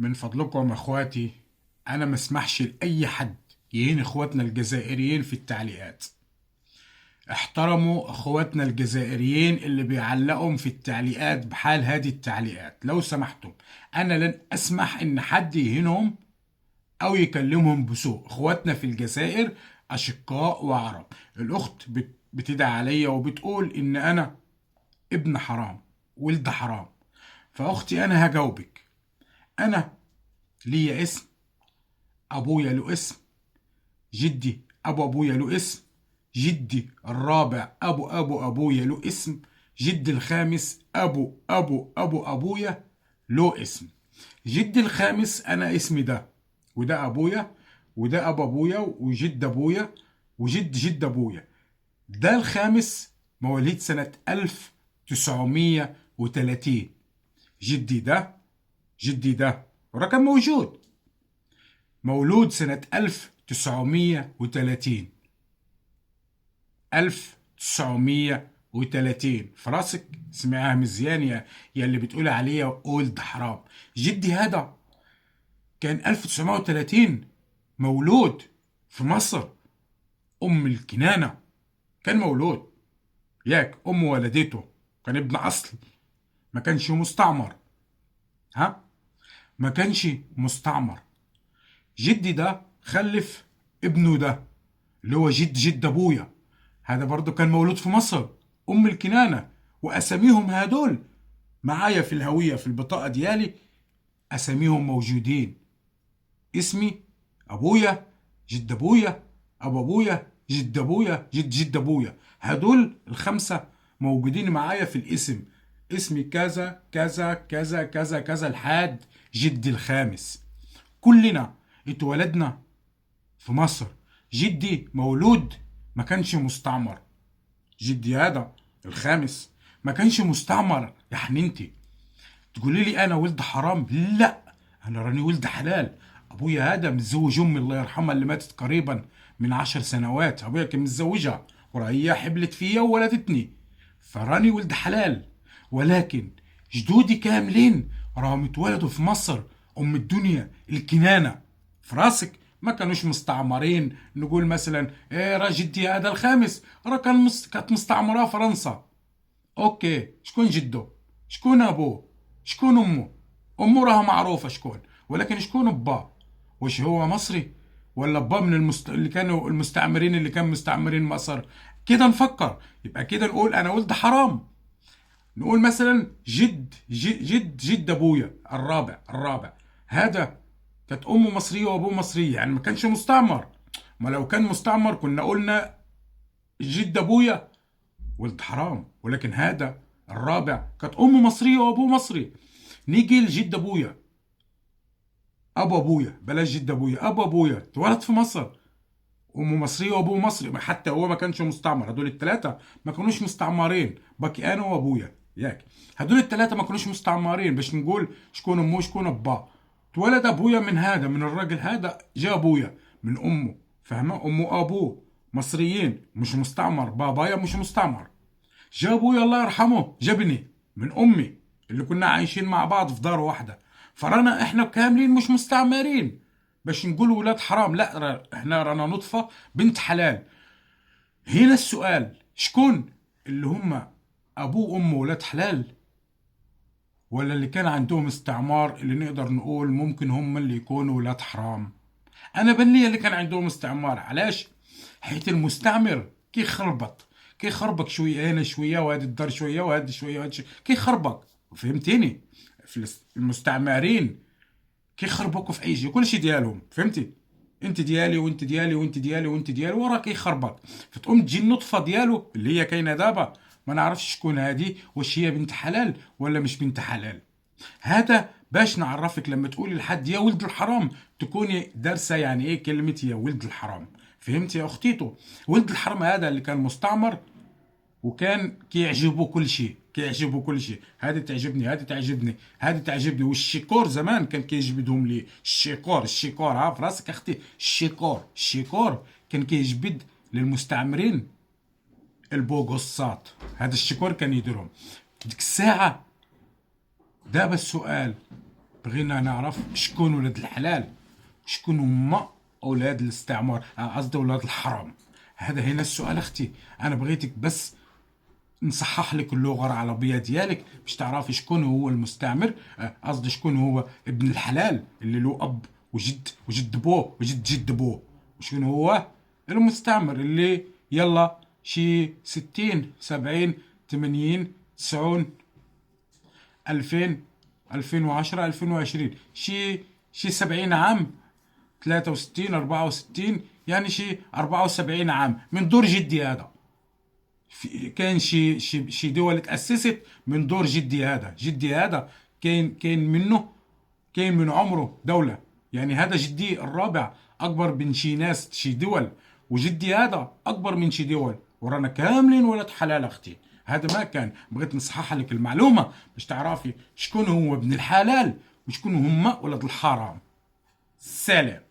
من فضلكم اخواتي، انا ما اسمحش لاي حد يهين اخواتنا الجزائريين في التعليقات. احترموا اخواتنا الجزائريين اللي بيعلقوا في التعليقات بحال هذه التعليقات لو سمحتم. انا لن اسمح ان حد يهينهم او يكلمهم بسوء. اخواتنا في الجزائر اشقاء وعرب. الاخت بتدعي عليا وبتقول ان انا ابن حرام، ولد حرام. فاختي انا هجاوبك. انا ليا اسم، ابويا له اسم، جدي ابو ابويا له اسم، جدي الرابع ابو ابويا له اسم، جدي الخامس ابو ابويا له اسم. جدي الخامس انا اسمي ده، وده ابويا، وده ابو ابويا، وجد ابويا، وجد جد ابويا. ده الخامس مواليد سنة 1930. جدي ده ورقم موجود، مولود سنة 1930. 1930 فراسك، سمعها مزيان يا اللي بتقول عليا اولد حرام. جدي هذا كان 1930 مولود في مصر، ام الكنانة. كان مولود، ياك ام ولدته، كان ابن اصل، ما كانش مستعمر. ها، ما كانش مستعمر. جدي ده خلف ابنه ده اللي هو جد ابويا. هذا برضه كان مولود في مصر، ام الكنانة. واساميهم هدول معايا في الهوية في البطاقة ديالي، اساميهم موجودين. اسمي ابويا، جد ابويا، ابو ابويا، جد ابويا، جد ابويا. هدول الخمسة موجودين معايا في الاسم. اسمي كذا كذا كذا كذا كذا لحد جدي الخامس. كلنا اتولدنا في مصر. جدي مولود ما كانش مستعمر. جدي هذا الخامس ما كانش مستعمر يا حنينتي. تقولي لي انا ولد حرام؟ لا، انا راني ولد حلال. ابويا هذا متزوج امي الله يرحمها اللي ماتت قريبا من 10 سنوات. ابويا كان متزوجها وهي حبلت فيا وولدتني، فراني ولد حلال. ولكن جدودي كاملين راهم اتولدوا في مصر، ام الدنيا الكنانه. في راسك ما كانوش مستعمرين. نقول مثلا ايه را جدي هذا الخامس راه كانت مستعمراه فرنسا. اوكي، شكون جده؟ شكون ابوه؟ شكون امه؟ امه راها معروفه شكون، ولكن شكون باه؟ وش هو مصري ولا باه من اللي كانوا المستعمرين اللي كانوا مستعمرين مصر؟ كده نفكر. يبقى كده نقول انا ولد حرام. نقول مثلا جد ابويا الرابع هذا كانت امه مصريه وابوه مصري، يعني ما كانش مستعمر. ما لو كان مستعمر كنا قلنا جد ابويا ولد حرام. ولكن هذا الرابع كانت امه مصريه وابوه مصري. نيجي لجد ابويا، ابو ابويا، بلاش جد ابويا، ابو ابويا اتولد في مصر، امه مصريه وابوه مصري. حتى هو ما كانش مستعمر. هدول الثلاثه ما كانوش مستعمرين، باقي انا وابويا ياك. هدول الثلاثه ما كانوش مستعمرين باش نقول شكون امه وشكون اباه. اتولد ابويا من هذا، من الراجل هذا جاء ابويا من امه. فاهمه؟ امه وابوه مصريين مش مستعمر، بابايا مش مستعمر. جا ابويا الله يرحمه جابني من امي اللي كنا عايشين مع بعض في دار واحده. فرانا احنا كاملين مش مستعمرين باش نقول ولاد حرام. لا، احنا رانا نطفه بنت حلال. هنا السؤال، شكون اللي هم ابوه وامه ولاد حلال، ولا اللي كان عندهم استعمار اللي نقدر نقول ممكن هم اللي يكونوا ولاد حرام؟ انا بان لي اللي كان عندهم استعمار. علاش؟ حيث المستعمر كي خربط، كي خربق شويه هنا شويه وهذه الدار شويه وهذه شويه وهذه شويه، كي خربق. فهمتيني؟ في المستعمرين كي خربقوا في اي شيء كل شيء ديالهم. فهمتي؟ انت ديالي وانت ديالي وانت ديالي وانت ديالي، وراه كي خربق. فتقوم تجي النطفه ديالو اللي هي كاينه دابا، ما نعرفش شكون هذه، واش هي بنت حلال ولا مش بنت حلال. هذا باش نعرفك لما تقولي لحد يا ولد الحرام تكوني دارسه يعني ايه كلمه يا ولد الحرام. فهمت يا اختيتو؟ ولد الحرام هذا اللي كان مستعمر وكان كيعجبه كل شيء، كيعجبه كل شيء. هذه تعجبني، هذه تعجبني، هذه تعجبني. والشيكور زمان كان كيجبدهم لي. الشيكور ها في راسك اختي. الشيكور كان كيجبد للمستعمرين البوغوصات. هذا الشيكور كان يديرهم ديك الساعه. دابا السؤال، بغينا نعرف شكون ولاد الحلال وشكون هما اولاد الاستعمار، قصدي اولاد الحرام. هذا هنا السؤال اختي. انا بغيتك بس نصحح لك اللغه العربيه ديالك باش تعرفي شكون هو المستعمر، قصدي شكون هو ابن الحلال اللي له اب وجد وجد بوه وجد جد بوه، وشكون هو المستعمر اللي يلا شي 60 70 80 90 2000 2010 2020 شي 70 عام، 63 64، يعني شي 74 عام من دور جدي هذا. كان شي دول تأسست من دور جدي هذا. جدي هذا كاين من عمره دولة، يعني هذا جدي الرابع أكبر من شي ناس شي دول، وجدي هذا أكبر من شي دول، ورانا كاملين ولاد حلال أختي. هذا ما كان، بغيت نصحح لك المعلومة باش تعرفي شكون هو ابن الحلال وشكون هما ولاد الحرام. سلام.